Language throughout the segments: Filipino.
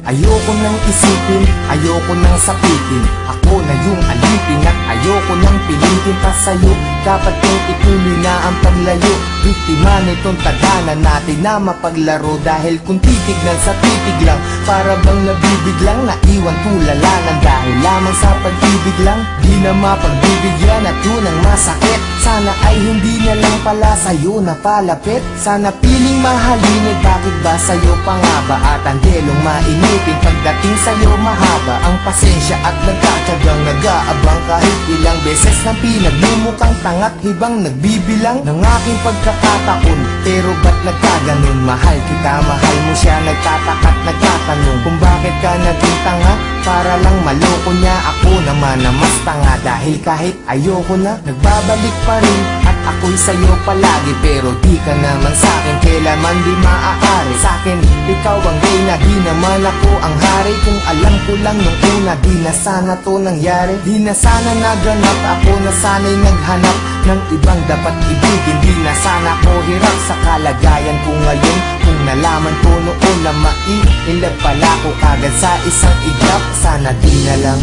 Ayoko nang isipin, ayoko nang sapitin. Ako na yung alipin at ayoko nang pilitin pa sa'yo. Dapat kong ituloy na ang paglayo. Biktima nitong tadhana natin na mapaglaro. Dahil kung titignan sa titig lang, para bang nabibiglang naiwan tulalanan. Dahil lamang sa pag-ibig lang, di na mapagbibigyan at yun ang masakit. Sana ay hindi na lang pala sa'yo napalapit. Sana piling mahalin, bakit ba sa'yo pa nga ba? At ang delong mainipin pagdating sa'yo mahaba ang pasensya at nagkatsagang nag-aabang. Kahit ilang beses na pinagmumukhang tangat hibang nagbibilang ng aking pagkakataon. Pero ba't nagkaganon? Mahal kita, mahal mo siya. Nagtataka't nagtatanong kung bakit ka naging tanga. Para lang maloko niya, ako naman na mas tanga. Dahil kahit ayoko na, nagbabalik pa rin. At ako'y sa'yo palagi, pero di ka naman sa'kin kailanman di maaari. Sa'kin, ikaw ang reyna, di naman ako ang hari. Kung alam ko lang nung una, di na sana to nangyari. Di na sana naganap, ako na sana'y naghanap ng ibang dapat ibigin. Di na sana ko hirap sa kalagayan ko ngayon. Kung nalaman ko noon na mai-inlove pala ko kagad sa isang iglap. Sana di na lang.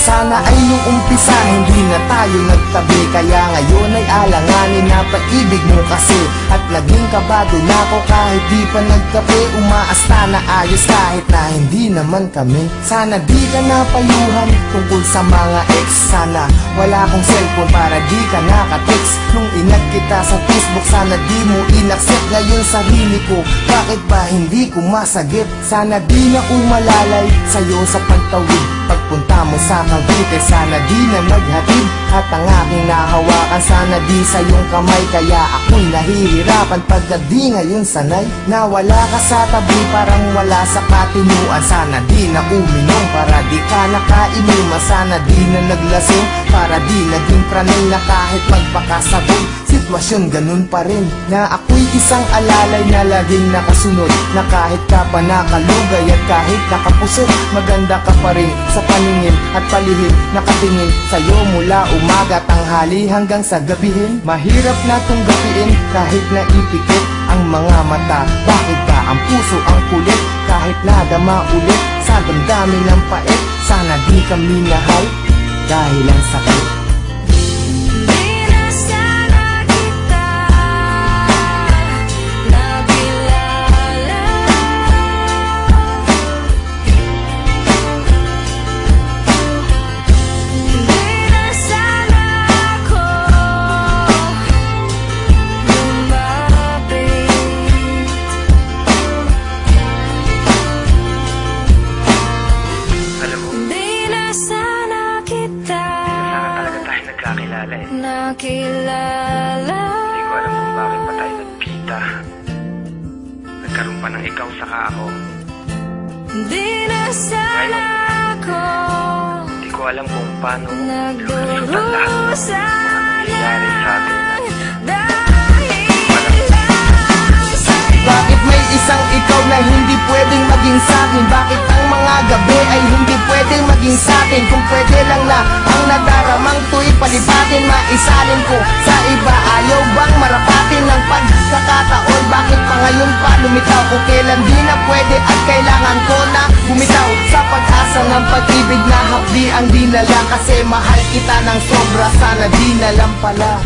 Sana ay nung umpisa hindi na tayo nagtabi. Kaya ngayon ay alanganin na pag-ibig mo kasi. At naging kabado na ako kahit di pa nagkape. Umaasta na ayos kahit na hindi naman kami. Sana di ka napayuhan tungkol sa mga ex. Sana wala akong cellphone para di ka nakatext. Nung inag kita sa Facebook, sana di mo inaccept. Ngayon sarili ko, bakit ba hindi ko masagip? Sana di na umalalay sa'yo sa pagtawid. Pagpunta mo sa Cavite, sana di na naghatid. At ang aking nahawakan, sana di sa iyong kamay. Kaya ako'y nahihirapan pagka di ngayon sanay. Nawala ka sa tabi, parang wala sa katinuan. Sana di na uminom, para di ka nakainuman. Sana di na naglasing, para di naging pranay. Na kahit magpakasabog, sitwasyon ganun pa rin. Na ako'y isang alalay na laging nakasunod. Na kahit ka pa nakalugay at kahit nakapusot, maganda ka pa rin sa paningin at palihim. Nakatingin sa'yo mula umaga, tanghali hanggang sa gabihin. Mahirap na tunggapiin kahit naipikit ang mga mata. Bakit ba ang puso ang kulit kahit nadama ulit sa damdamin ng pait? Sana di kami nahal dahil ang sakit. Nakilala. Hindi ko alam kung bakit pa tayo nagkita. Nagkaroon pa ng ikaw saka ako. Di na sana ako. Hindi ko alam kung paano nagdurusa nangyayari sa atin. Bakit may isang ikaw na hindi pwedeng maging sa'kin? Bakit ang mga gabi ay hindi pwedeng maging sa'tin? Kung pwede lang na ang nadaramang to'y palipatin, maisalin ko sa iba. Ayaw bang marapatin ng pagkakataon? Bakit pa ngayon pa lumitaw? Kung kailan di na pwede at kailangan ko na bumitaw sa pag-asa ng pag-ibig na hapdi ang dinala. Kasi mahal kita ng sobra, sana di na lang pala.